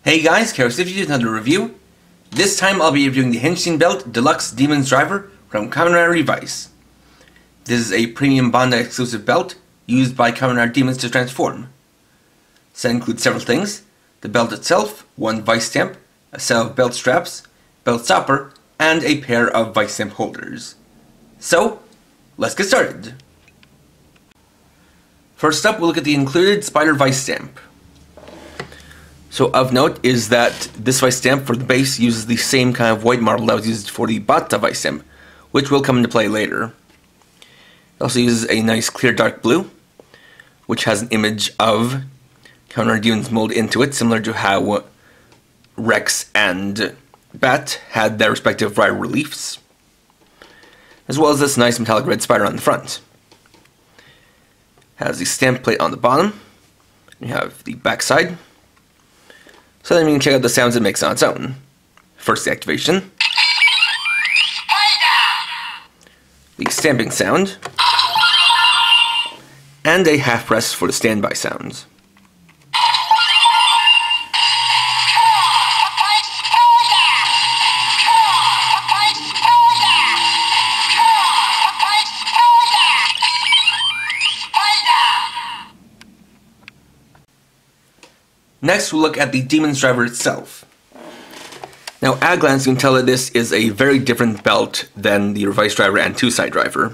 Hey guys, Karosif did another review. This time I'll be reviewing the Henshin Belt Deluxe Demon's Driver from Kamen Revice. This is a premium Bandai exclusive belt used by Kamen demons to transform. So it includes several things: the belt itself, one vice stamp, a set of belt straps, belt stopper, and a pair of vice stamp holders. So, let's get started. First up, we'll look at the included Spider Vice Stamp. So of note is that this vice stamp for the base uses the same kind of white marble that was used for the Bata vice stamp, which will come into play later. It also uses a nice clear dark blue, which has an image of Kamen demons molded into it, similar to how Rex and Bat had their respective rider reliefs, as well as this nice metallic red spider on the front. Has the stamp plate on the bottom. We have the back side. So then we can check out the sounds it makes on its own. First, the activation. The stamping sound. And a half press for the standby sounds. Next, we'll look at the Demon's Driver itself. Now, at a glance, you can tell that this is a very different belt than the Revice Driver and Two-Side Driver.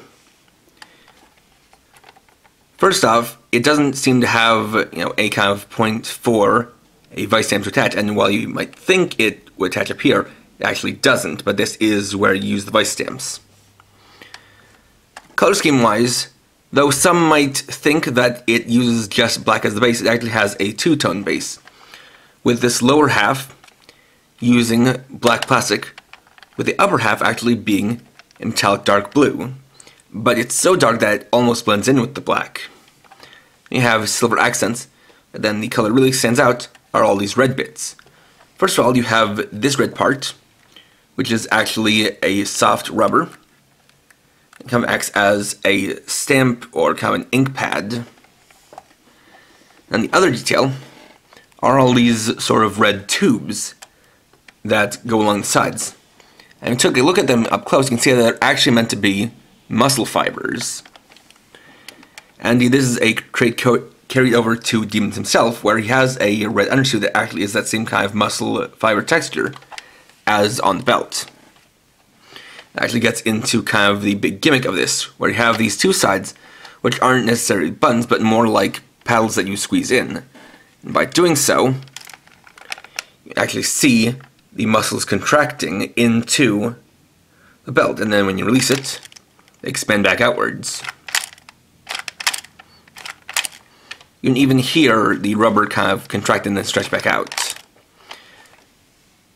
First off, it doesn't seem to have, a kind of point for a vice stamp to attach, and while you might think it would attach up here, it actually doesn't, but this is where you use the vice stamps. Color scheme-wise, though some might think that it uses just black as the base, it actually has a two-tone base, with this lower half using black plastic, with the upper half actually being a metallic dark blue. But it's so dark that it almost blends in with the black. You have silver accents, and then the color really stands out are all these red bits. First of all, you have this red part, which is actually a soft rubber. It kind of acts as a stamp or kind of an ink pad. And the other detail are all these sort of red tubes that go along the sides. And if you took a look at them up close, you can see that they're actually meant to be muscle fibers. And this is a trait carried over to Demons himself, where he has a red undersuit that actually is that same kind of muscle fiber texture as on the belt. It actually gets into kind of the big gimmick of this, where you have these two sides, which aren't necessarily buttons, but more like paddles that you squeeze in. And by doing so, you actually see the muscles contracting into the belt, and then when you release it, they expand back outwards. You can even hear the rubber kind of contract and then stretch back out.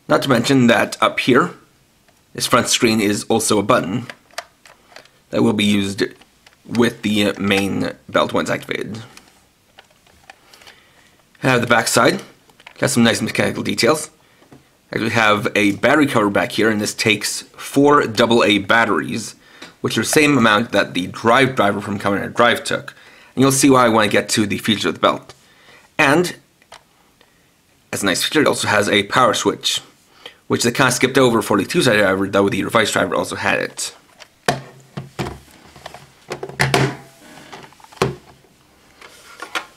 Not to mention that up here, this front screen is also a button that will be used with the main belt once activated. I have the back side, got some nice mechanical details. I actually have a battery cover back here, and this takes 4 AA batteries, which are the same amount that the Drive Driver from Kamen Drive took. And you'll see why I want to get to the features of the belt. And, as a nice feature, it also has a power switch, which they kind of skipped over for the Two-Side Driver, though the Revice Driver also had it.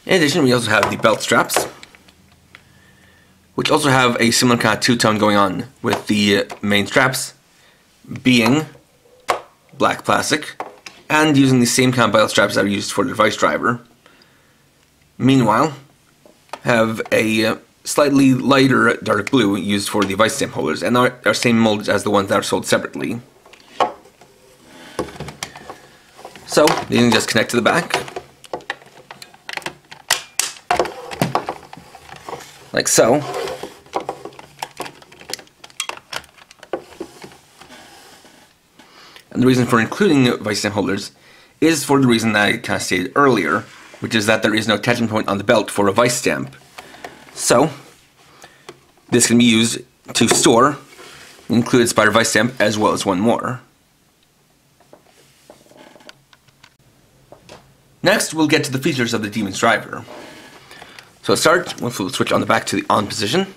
In addition, we also have the belt straps, which also have a similar kind of two-tone going on, with the main straps being black plastic, and using the same kind of belt straps that are used for the Revice Driver. Meanwhile, have a slightly lighter dark blue used for the vice stamp holders, and are same molded as the ones that are sold separately. So, you can just connect to the back, like so. And the reason for including vice stamp holders is for the reason that I kind of stated earlier, which is that there is no attachment point on the belt for a vice stamp. So, this can be used to store the included Spider Vice stamp as well as one more. Next, we'll get to the features of the Demon's Driver. So to start, we'll switch on the back to the on position.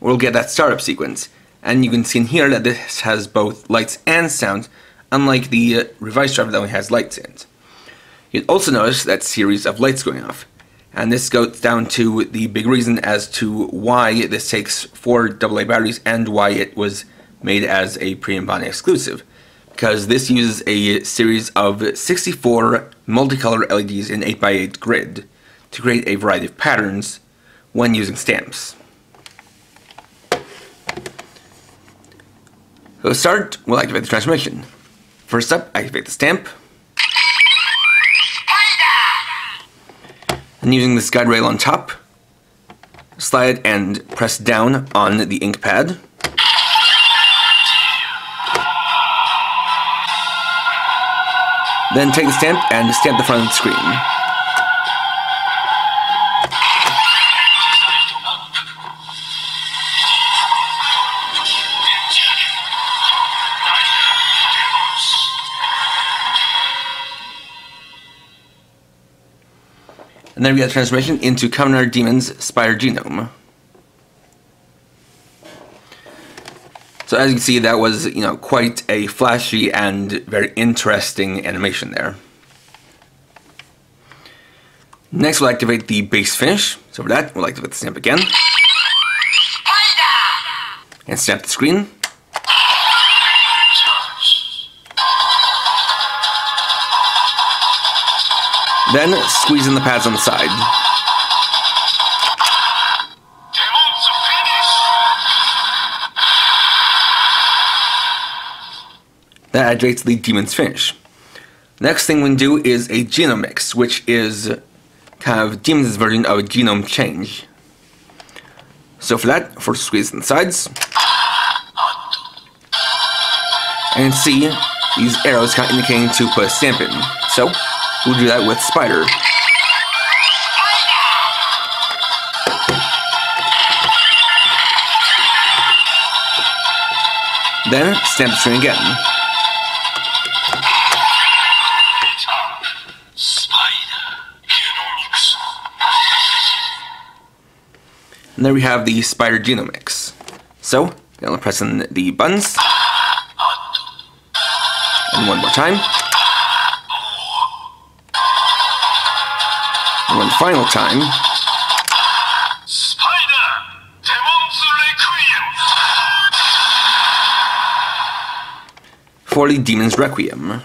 we'll get that startup sequence. And you can see in here that this has both lights and sound, unlike the Revice driver that only has lights in it. You'll also notice that series of lights going off. And this goes down to the big reason as to why this takes 4 AA batteries and why it was made as a premium bonding exclusive. Because this uses a series of 64 multicolor LEDs in 8x8 grid to create a variety of patterns when using stamps. So to start, we'll activate the transformation. First up, activate the stamp. And using this guide rail on top, slide and press down on the ink pad. Then take the stamp and stamp the front of the screen. And then we get a transformation into Kamen Demon's Spider Genome. So as you can see, that was, quite a flashy and very interesting animation there. Next, we'll activate the base finish. So for that, we'll activate the stamp again. And stamp the screen. Then squeeze in the pads on the side. That activates the demon's finish. Next thing we can do is a genome mix, which is kind of demon's version of a genome change. So for that, first squeeze in the sides. And see these arrows kind of indicating to put a stamp in. So we'll do that with Spider. Then stamp the string again. And there we have the Spider Genome Mix. So, now press in the buttons. And one more time. And one final time. For the Demon's Requiem.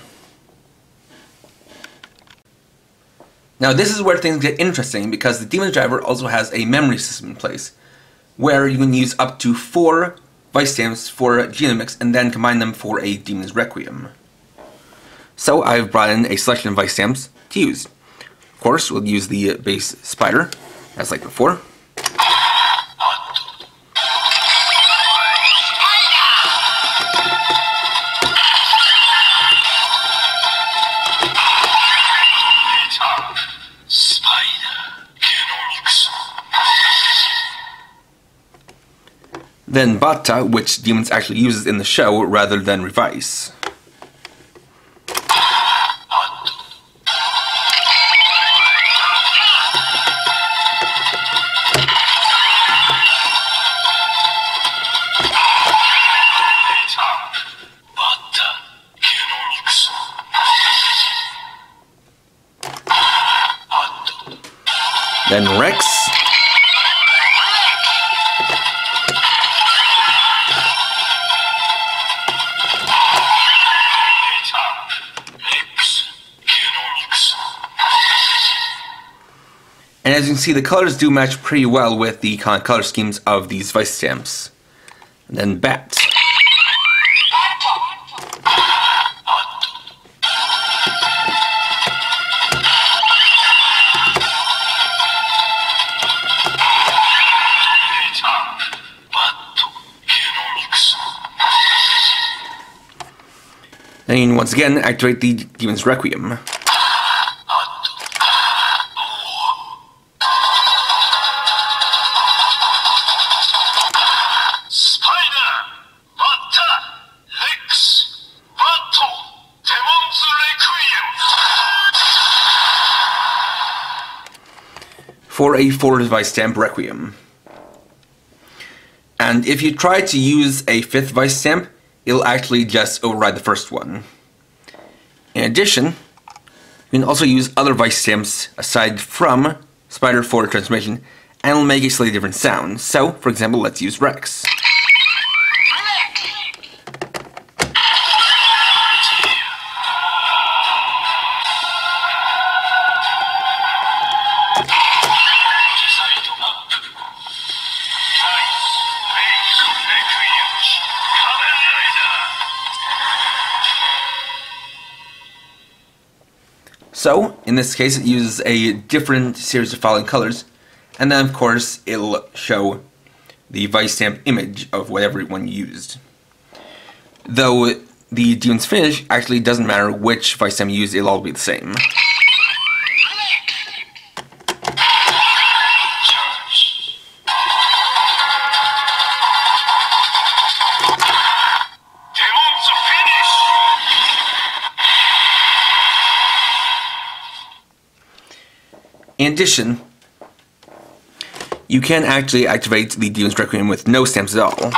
Now this is where things get interesting, because the Demon's driver also has a memory system in place, where you can use up to 4 Vice stamps for Genome Mix and then combine them for a Demon's Requiem. So I've brought in a selection of Vice stamps to use. Of course, we'll use the base Spider, as like before. Then Bata, which Demons actually uses in the show rather than Revice. Then Rex. And as you can see, the colors do match pretty well with the color schemes of these Vice stamps. And then Bat. And once again, activate the Demon's Requiem. For a 4 Vice stamp Requiem. And if you try to use a fifth Vice stamp, it'll actually just override the first one. In addition, you can also use other Vice stamps aside from Spider for transformation, and it'll make a slightly different sound. So, for example, let's use Rex. So, in this case, it uses a different series of following colors, and then of course it'll show the Vice stamp image of whatever one used. Though the Demon's Finish actually doesn't matter which Vice stamp you use, it'll all be the same. In addition, you can actually activate the Demon's Requiem with no stamps at all.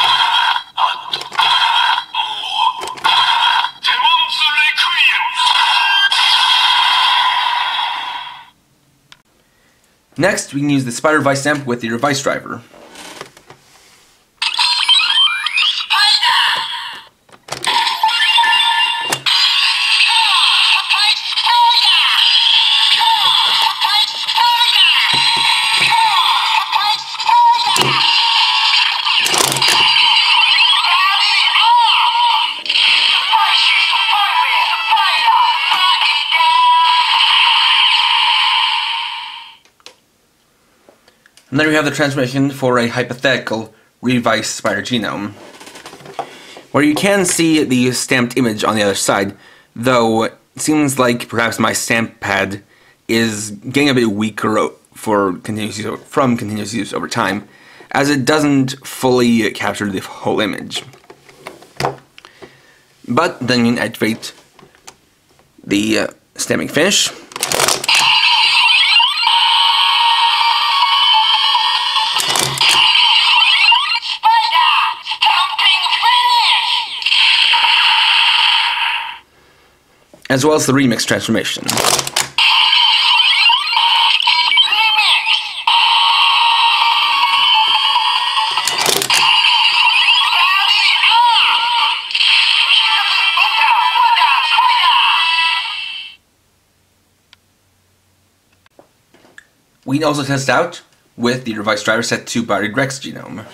Next, we can use the Spider Vice stamp with the Revice driver. And then we have the transformation for a hypothetical Revice Spider genome, where you can see the stamped image on the other side, though it seems like perhaps my stamp pad is getting a bit weaker from continuous use over time, as it doesn't fully capture the whole image. But then you can activate the stamping finish. As well as the remix transformation. We can also test out with the Revice driver set to Buried Rex genome.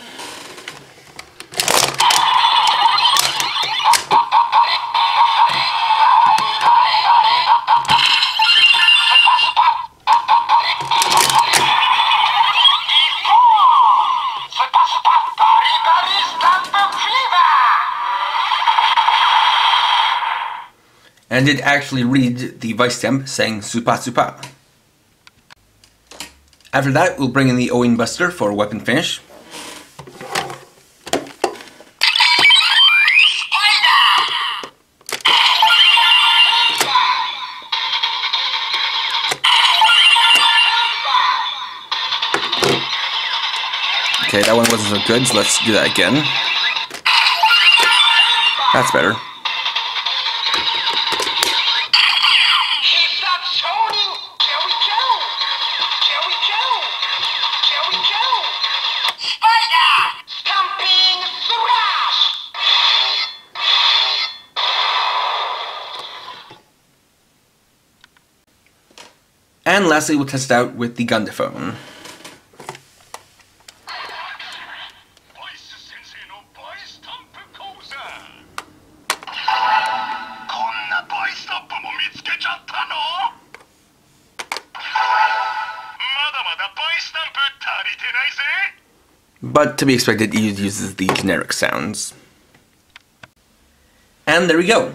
And did actually read the Vice stamp saying Supa Supa. After that, we'll bring in the Owen Buster for weapon finish. Okay, that one wasn't so good, so let's do that again. That's better. And lastly, we'll test it out with the Gundaphone. But to be expected, it uses the generic sounds. And there we go.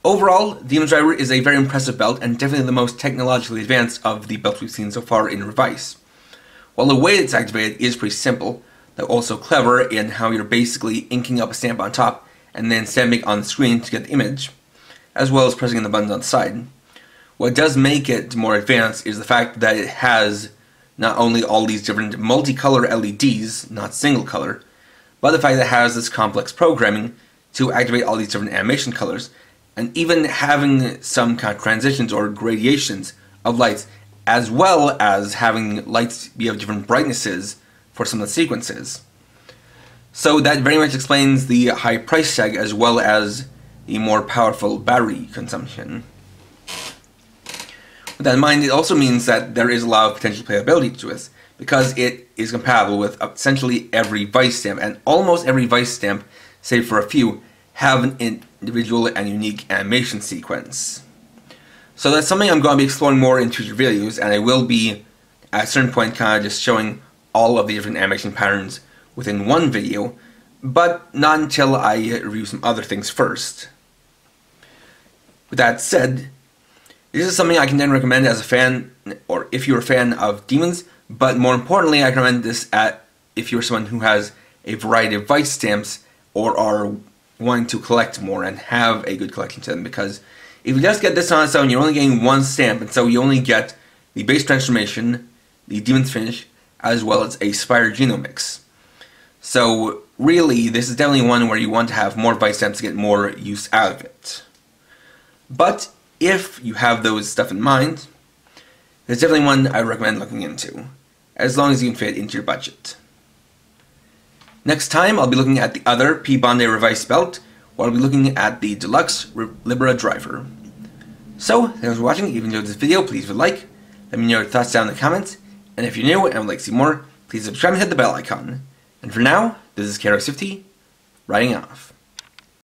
Overall, Demon's Driver is a very impressive belt, and definitely the most technologically advanced of the belts we've seen so far in Revice. While the way it's activated is pretty simple, though also clever in how you're basically inking up a stamp on top, and then stamping on the screen to get the image, as well as pressing the buttons on the side. What does make it more advanced is the fact that it has not only all these different multicolor LEDs, not single color, but the fact that it has this complex programming to activate all these different animation colors, and even having some kind of transitions or gradations of lights, as well as having lights be of different brightnesses for some of the sequences. So that very much explains the high price tag, as well as the more powerful battery consumption. With that in mind, it also means that there is a lot of potential playability to this, because it is compatible with essentially every Vice stamp, and almost every Vice stamp, save for a few, have an individual and unique animation sequence. So that's something I'm going to be exploring more in future videos, and I will be, at a certain point, kind of just showing all of the different animation patterns within one video, but not until I review some other things first. With that said, this is something I can then recommend as a fan, or if you're a fan of demons, but more importantly, I can recommend this if you're someone who has a variety of Vice stamps, or are wanting to collect more and have a good collection to them, because if you just get this on its own, you're only getting one stamp, and so you only get the base transformation, the demon's finish, as well as a Spire Genomix. So really, this is definitely one where you want to have more Vice stamps to get more use out of it. But if you have those stuff in mind, there's definitely one I recommend looking into, as long as you can fit into your budget. Next time, I'll be looking at the other P-Bande Revice belt, while I'll be looking at the Deluxe Libera driver. So, thanks for watching. If you enjoyed this video, please leave a like, let me know your thoughts down in the comments, and if you're new and would like to see more, please subscribe and hit the bell icon. And for now, this is Kero50, writing off.